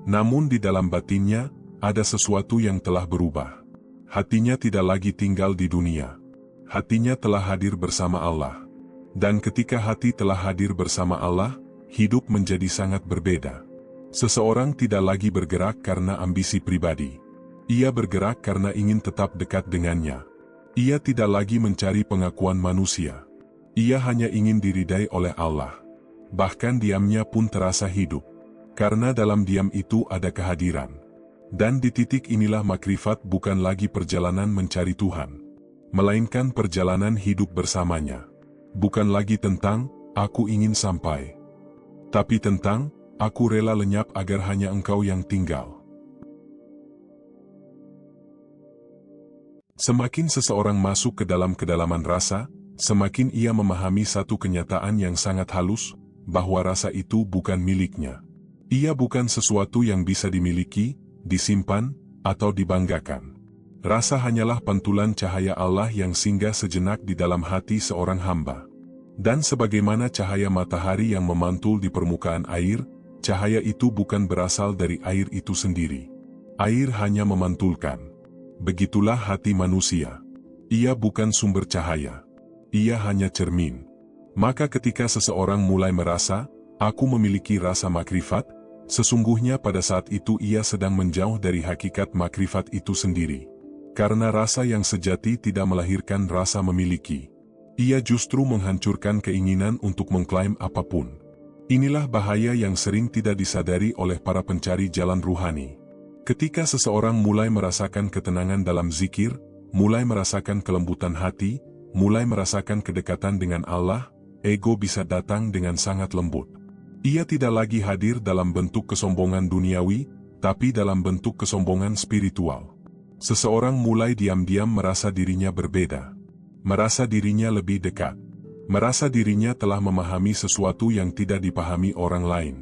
Namun di dalam batinnya, ada sesuatu yang telah berubah. Hatinya tidak lagi tinggal di dunia. Hatinya telah hadir bersama Allah. Dan ketika hati telah hadir bersama Allah, hidup menjadi sangat berbeda. Seseorang tidak lagi bergerak karena ambisi pribadi. Ia bergerak karena ingin tetap dekat dengannya. Ia tidak lagi mencari pengakuan manusia. Ia hanya ingin diridai oleh Allah. Bahkan diamnya pun terasa hidup. Karena dalam diam itu ada kehadiran. Dan di titik inilah makrifat bukan lagi perjalanan mencari Tuhan. Melainkan perjalanan hidup bersamanya. Bukan lagi tentang, aku ingin sampai. Tapi tentang, aku rela lenyap agar hanya Engkau yang tinggal. Semakin seseorang masuk ke dalam kedalaman rasa, semakin ia memahami satu kenyataan yang sangat halus, bahwa rasa itu bukan miliknya. Ia bukan sesuatu yang bisa dimiliki, disimpan, atau dibanggakan. Rasa hanyalah pantulan cahaya Allah yang singgah sejenak di dalam hati seorang hamba. Dan sebagaimana cahaya matahari yang memantul di permukaan air, cahaya itu bukan berasal dari air itu sendiri. Air hanya memantulkan. Begitulah hati manusia. Ia bukan sumber cahaya. Ia hanya cermin. Maka ketika seseorang mulai merasa, aku memiliki rasa makrifat, sesungguhnya pada saat itu ia sedang menjauh dari hakikat makrifat itu sendiri. Karena rasa yang sejati tidak melahirkan rasa memiliki. Ia justru menghancurkan keinginan untuk mengklaim apapun. Inilah bahaya yang sering tidak disadari oleh para pencari jalan ruhani. Ketika seseorang mulai merasakan ketenangan dalam zikir, mulai merasakan kelembutan hati, mulai merasakan kedekatan dengan Allah, ego bisa datang dengan sangat lembut. Ia tidak lagi hadir dalam bentuk kesombongan duniawi, tapi dalam bentuk kesombongan spiritual. Seseorang mulai diam-diam merasa dirinya berbeda. Merasa dirinya lebih dekat. Merasa dirinya telah memahami sesuatu yang tidak dipahami orang lain.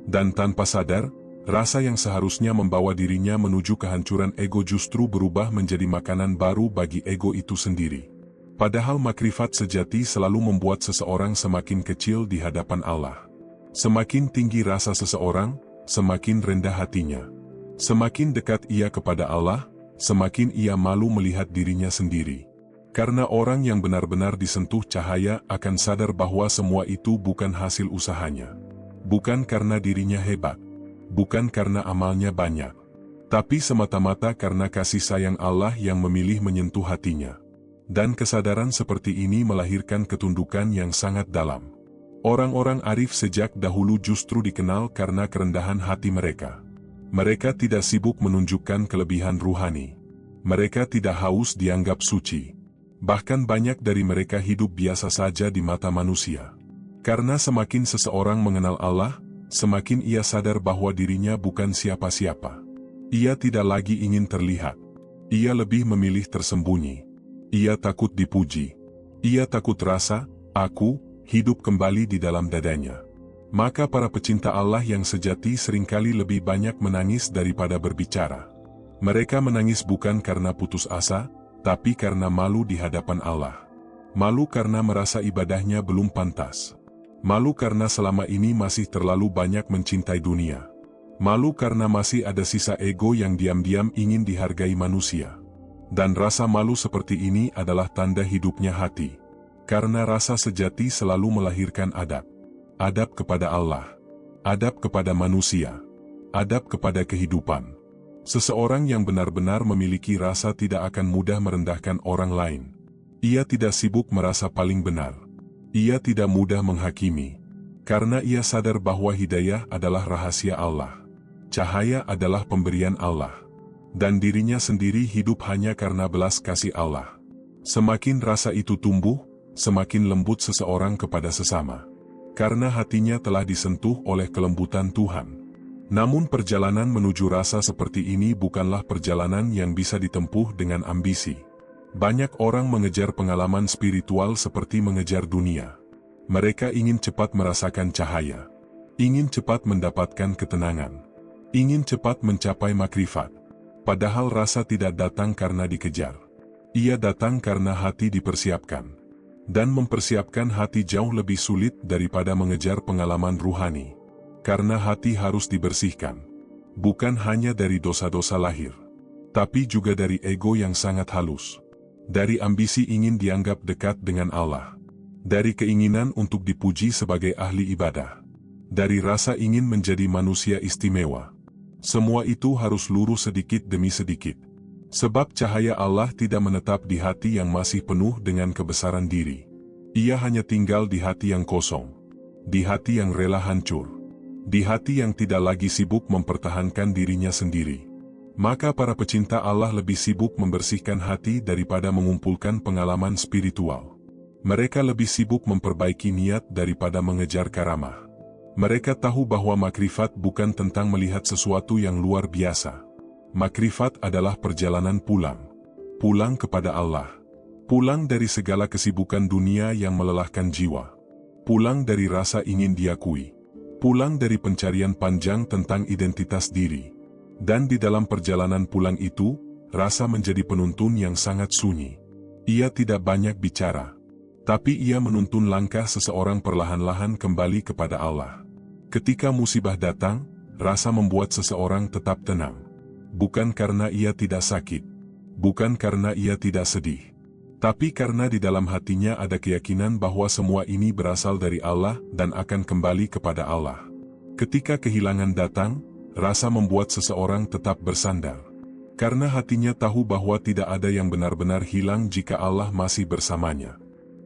Dan tanpa sadar, rasa yang seharusnya membawa dirinya menuju kehancuran ego justru berubah menjadi makanan baru bagi ego itu sendiri. Padahal makrifat sejati selalu membuat seseorang semakin kecil di hadapan Allah. Semakin tinggi rasa seseorang, semakin rendah hatinya. Semakin dekat ia kepada Allah, semakin ia malu melihat dirinya sendiri. Karena orang yang benar-benar disentuh cahaya akan sadar bahwa semua itu bukan hasil usahanya. Bukan karena dirinya hebat. Bukan karena amalnya banyak. Tapi semata-mata karena kasih sayang Allah yang memilih menyentuh hatinya. Dan kesadaran seperti ini melahirkan ketundukan yang sangat dalam. Orang-orang arif sejak dahulu justru dikenal karena kerendahan hati mereka. Mereka tidak sibuk menunjukkan kelebihan ruhani. Mereka tidak haus dianggap suci. Bahkan banyak dari mereka hidup biasa saja di mata manusia. Karena semakin seseorang mengenal Allah, semakin ia sadar bahwa dirinya bukan siapa-siapa. Ia tidak lagi ingin terlihat. Ia lebih memilih tersembunyi. Ia takut dipuji. Ia takut rasa, aku, hidup kembali di dalam dadanya. Maka para pecinta Allah yang sejati seringkali lebih banyak menangis daripada berbicara. Mereka menangis bukan karena putus asa, tapi karena malu di hadapan Allah. Malu karena merasa ibadahnya belum pantas. Malu karena selama ini masih terlalu banyak mencintai dunia. Malu karena masih ada sisa ego yang diam-diam ingin dihargai manusia. Dan rasa malu seperti ini adalah tanda hidupnya hati. Karena rasa sejati selalu melahirkan adab. Adab kepada Allah, adab kepada manusia, adab kepada kehidupan. Seseorang yang benar-benar memiliki rasa tidak akan mudah merendahkan orang lain. Ia tidak sibuk merasa paling benar. Ia tidak mudah menghakimi. Karena ia sadar bahwa hidayah adalah rahasia Allah. Cahaya adalah pemberian Allah. Dan dirinya sendiri hidup hanya karena belas kasih Allah. Semakin rasa itu tumbuh, semakin lembut seseorang kepada sesama. Karena hatinya telah disentuh oleh kelembutan Tuhan. Namun perjalanan menuju rasa seperti ini bukanlah perjalanan yang bisa ditempuh dengan ambisi. Banyak orang mengejar pengalaman spiritual seperti mengejar dunia. Mereka ingin cepat merasakan cahaya. Ingin cepat mendapatkan ketenangan. Ingin cepat mencapai makrifat. Padahal rasa tidak datang karena dikejar. Ia datang karena hati dipersiapkan. Dan mempersiapkan hati jauh lebih sulit daripada mengejar pengalaman ruhani. Karena hati harus dibersihkan. Bukan hanya dari dosa-dosa lahir. Tapi juga dari ego yang sangat halus. Dari ambisi ingin dianggap dekat dengan Allah. Dari keinginan untuk dipuji sebagai ahli ibadah. Dari rasa ingin menjadi manusia istimewa. Semua itu harus lurus sedikit demi sedikit. Sebab cahaya Allah tidak menetap di hati yang masih penuh dengan kebesaran diri. Ia hanya tinggal di hati yang kosong. Di hati yang rela hancur. Di hati yang tidak lagi sibuk mempertahankan dirinya sendiri. Maka para pecinta Allah lebih sibuk membersihkan hati daripada mengumpulkan pengalaman spiritual. Mereka lebih sibuk memperbaiki niat daripada mengejar karamah. Mereka tahu bahwa makrifat bukan tentang melihat sesuatu yang luar biasa. Makrifat adalah perjalanan pulang. Pulang kepada Allah. Pulang dari segala kesibukan dunia yang melelahkan jiwa. Pulang dari rasa ingin diakui. Pulang dari pencarian panjang tentang identitas diri. Dan di dalam perjalanan pulang itu, rasa menjadi penuntun yang sangat sunyi. Ia tidak banyak bicara. Tapi ia menuntun langkah seseorang perlahan-lahan kembali kepada Allah. Ketika musibah datang, rasa membuat seseorang tetap tenang. Bukan karena ia tidak sakit. Bukan karena ia tidak sedih. Tapi karena di dalam hatinya ada keyakinan bahwa semua ini berasal dari Allah dan akan kembali kepada Allah. Ketika kehilangan datang, rasa membuat seseorang tetap bersandar. Karena hatinya tahu bahwa tidak ada yang benar-benar hilang jika Allah masih bersamanya.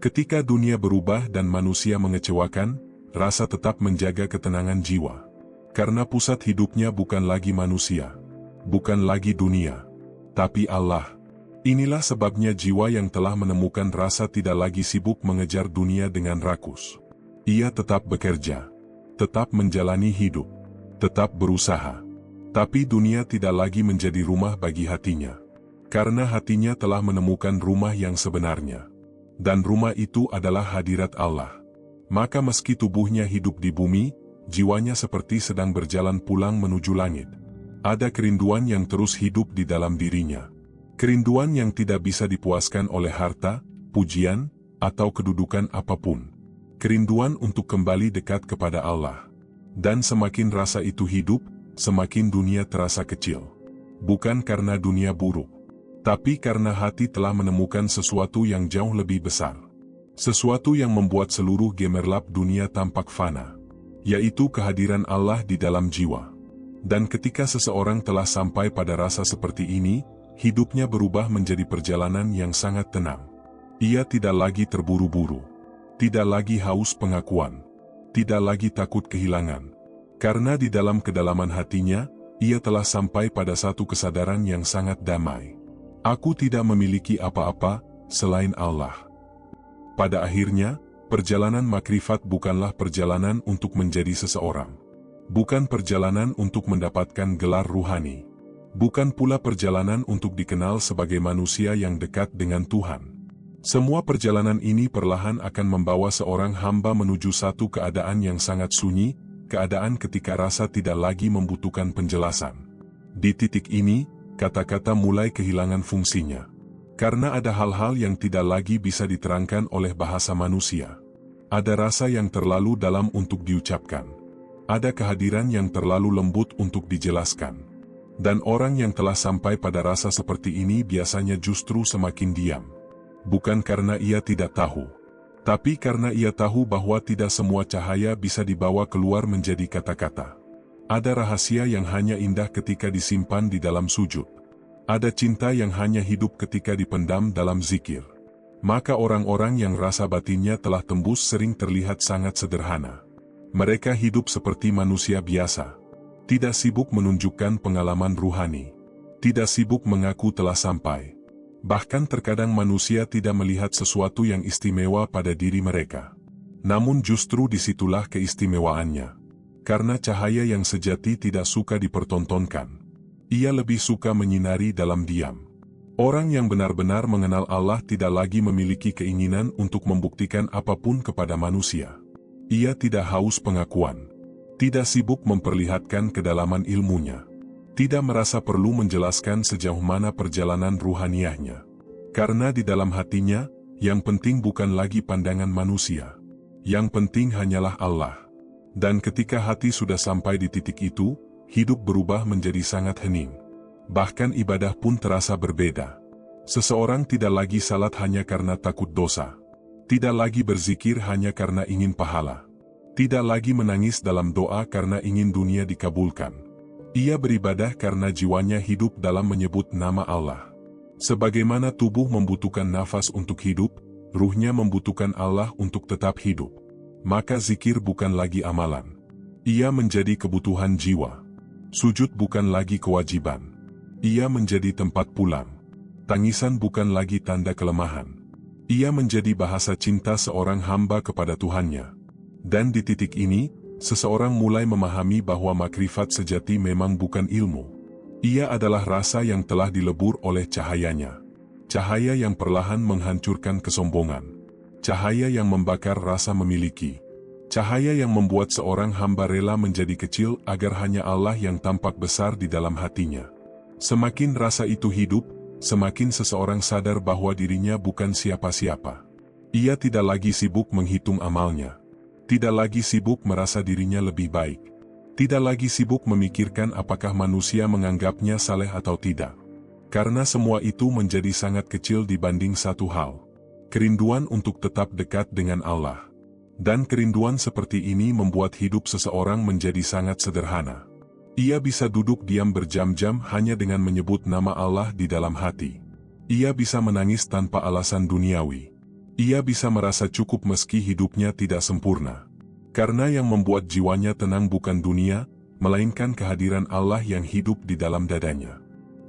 Ketika dunia berubah dan manusia mengecewakan, rasa tetap menjaga ketenangan jiwa. Karena pusat hidupnya bukan lagi manusia, bukan lagi dunia, tapi Allah. Inilah sebabnya jiwa yang telah menemukan rasa tidak lagi sibuk mengejar dunia dengan rakus. Ia tetap bekerja, tetap menjalani hidup, tetap berusaha. Tapi dunia tidak lagi menjadi rumah bagi hatinya. Karena hatinya telah menemukan rumah yang sebenarnya. Dan rumah itu adalah hadirat Allah. Maka meski tubuhnya hidup di bumi, jiwanya seperti sedang berjalan pulang menuju langit. Ada kerinduan yang terus hidup di dalam dirinya. Kerinduan yang tidak bisa dipuaskan oleh harta, pujian, atau kedudukan apapun. Kerinduan untuk kembali dekat kepada Allah. Dan semakin rasa itu hidup, semakin dunia terasa kecil. Bukan karena dunia buruk, tapi karena hati telah menemukan sesuatu yang jauh lebih besar. Sesuatu yang membuat seluruh gemerlap dunia tampak fana, yaitu kehadiran Allah di dalam jiwa. Dan ketika seseorang telah sampai pada rasa seperti ini, hidupnya berubah menjadi perjalanan yang sangat tenang. Ia tidak lagi terburu-buru, tidak lagi haus pengakuan, tidak lagi takut kehilangan. Karena di dalam kedalaman hatinya, ia telah sampai pada satu kesadaran yang sangat damai. Aku tidak memiliki apa-apa selain Allah. Pada akhirnya, perjalanan makrifat bukanlah perjalanan untuk menjadi seseorang. Bukan perjalanan untuk mendapatkan gelar ruhani. Bukan pula perjalanan untuk dikenal sebagai manusia yang dekat dengan Tuhan. Semua perjalanan ini perlahan akan membawa seorang hamba menuju satu keadaan yang sangat sunyi, keadaan ketika rasa tidak lagi membutuhkan penjelasan. Di titik ini, kata-kata mulai kehilangan fungsinya. Karena ada hal-hal yang tidak lagi bisa diterangkan oleh bahasa manusia. Ada rasa yang terlalu dalam untuk diucapkan. Ada kehadiran yang terlalu lembut untuk dijelaskan. Dan orang yang telah sampai pada rasa seperti ini biasanya justru semakin diam. Bukan karena ia tidak tahu, tapi karena ia tahu bahwa tidak semua cahaya bisa dibawa keluar menjadi kata-kata. Ada rahasia yang hanya indah ketika disimpan di dalam sujud. Ada cinta yang hanya hidup ketika dipendam dalam zikir. Maka orang-orang yang rasa batinnya telah tembus sering terlihat sangat sederhana. Mereka hidup seperti manusia biasa. Tidak sibuk menunjukkan pengalaman ruhani. Tidak sibuk mengaku telah sampai. Bahkan terkadang manusia tidak melihat sesuatu yang istimewa pada diri mereka. Namun justru disitulah keistimewaannya. Karena cahaya yang sejati tidak suka dipertontonkan. Ia lebih suka menyinari dalam diam. Orang yang benar-benar mengenal Allah tidak lagi memiliki keinginan untuk membuktikan apapun kepada manusia. Ia tidak haus pengakuan. Tidak sibuk memperlihatkan kedalaman ilmunya. Tidak merasa perlu menjelaskan sejauh mana perjalanan ruhaniahnya. Karena di dalam hatinya, yang penting bukan lagi pandangan manusia. Yang penting hanyalah Allah. Dan ketika hati sudah sampai di titik itu, hidup berubah menjadi sangat hening. Bahkan ibadah pun terasa berbeda. Seseorang tidak lagi salat hanya karena takut dosa. Tidak lagi berzikir hanya karena ingin pahala. Tidak lagi menangis dalam doa karena ingin dunia dikabulkan. Ia beribadah karena jiwanya hidup dalam menyebut nama Allah. Sebagaimana tubuh membutuhkan nafas untuk hidup, ruhnya membutuhkan Allah untuk tetap hidup. Maka zikir bukan lagi amalan. Ia menjadi kebutuhan jiwa. Sujud bukan lagi kewajiban. Ia menjadi tempat pulang. Tangisan bukan lagi tanda kelemahan. Ia menjadi bahasa cinta seorang hamba kepada Tuhannya. Dan di titik ini, seseorang mulai memahami bahwa makrifat sejati memang bukan ilmu. Ia adalah rasa yang telah dilebur oleh cahayanya. Cahaya yang perlahan menghancurkan kesombongan. Cahaya yang membakar rasa memiliki. Cahaya yang membuat seorang hamba rela menjadi kecil agar hanya Allah yang tampak besar di dalam hatinya. Semakin rasa itu hidup, semakin seseorang sadar bahwa dirinya bukan siapa-siapa. Ia tidak lagi sibuk menghitung amalnya. Tidak lagi sibuk merasa dirinya lebih baik. Tidak lagi sibuk memikirkan apakah manusia menganggapnya saleh atau tidak. Karena semua itu menjadi sangat kecil dibanding satu hal. Kerinduan untuk tetap dekat dengan Allah. Dan kerinduan seperti ini membuat hidup seseorang menjadi sangat sederhana. Ia bisa duduk diam berjam-jam hanya dengan menyebut nama Allah di dalam hati. Ia bisa menangis tanpa alasan duniawi. Ia bisa merasa cukup meski hidupnya tidak sempurna. Karena yang membuat jiwanya tenang bukan dunia, melainkan kehadiran Allah yang hidup di dalam dadanya.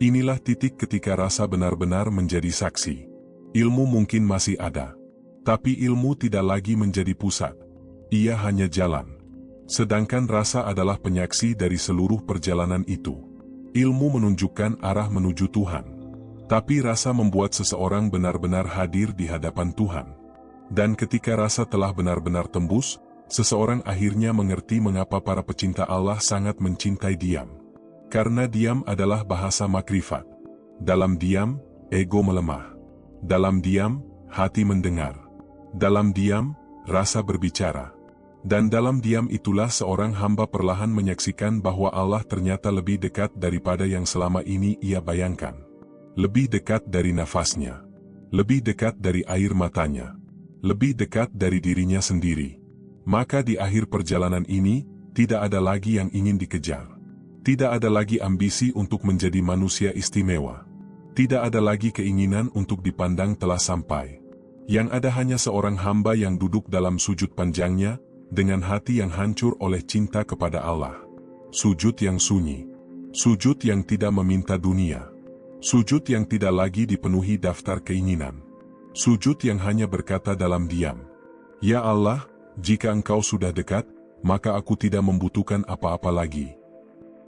Inilah titik ketika rasa benar-benar menjadi saksi. Ilmu mungkin masih ada, tapi ilmu tidak lagi menjadi pusat. Ia hanya jalan. Sedangkan rasa adalah penyaksi dari seluruh perjalanan itu. Ilmu menunjukkan arah menuju Tuhan, tapi rasa membuat seseorang benar-benar hadir di hadapan Tuhan. Dan ketika rasa telah benar-benar tembus, seseorang akhirnya mengerti mengapa para pecinta Allah sangat mencintai diam. Karena diam adalah bahasa makrifat. Dalam diam, ego melemah. Dalam diam, hati mendengar. Dalam diam, rasa berbicara. Dan dalam diam itulah seorang hamba perlahan menyaksikan bahwa Allah ternyata lebih dekat daripada yang selama ini ia bayangkan. Lebih dekat dari nafasnya. Lebih dekat dari air matanya. Lebih dekat dari dirinya sendiri. Maka di akhir perjalanan ini, tidak ada lagi yang ingin dikejar. Tidak ada lagi ambisi untuk menjadi manusia istimewa. Tidak ada lagi keinginan untuk dipandang telah sampai. Yang ada hanya seorang hamba yang duduk dalam sujud panjangnya, dengan hati yang hancur oleh cinta kepada Allah. Sujud yang sunyi. Sujud yang tidak meminta dunia. Sujud yang tidak lagi dipenuhi daftar keinginan. Sujud yang hanya berkata dalam diam, "Ya Allah, jika Engkau sudah dekat, maka aku tidak membutuhkan apa-apa lagi."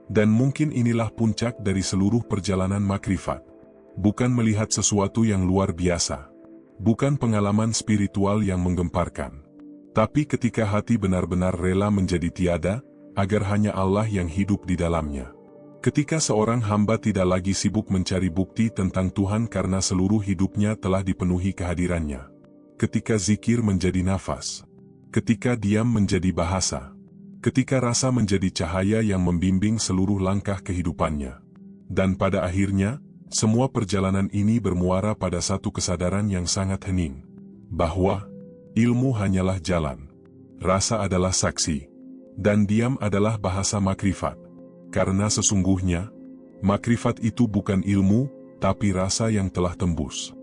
Dan mungkin inilah puncak dari seluruh perjalanan makrifat. Bukan melihat sesuatu yang luar biasa. Bukan pengalaman spiritual yang menggemparkan. Tapi ketika hati benar-benar rela menjadi tiada, agar hanya Allah yang hidup di dalamnya. Ketika seorang hamba tidak lagi sibuk mencari bukti tentang Tuhan karena seluruh hidupnya telah dipenuhi kehadirannya. Ketika zikir menjadi nafas. Ketika diam menjadi bahasa. Ketika rasa menjadi cahaya yang membimbing seluruh langkah kehidupannya. Dan pada akhirnya, semua perjalanan ini bermuara pada satu kesadaran yang sangat hening. Bahwa ilmu hanyalah jalan. Rasa adalah saksi. Dan diam adalah bahasa makrifat. Karena sesungguhnya, makrifat itu bukan ilmu, tapi rasa yang telah tembus.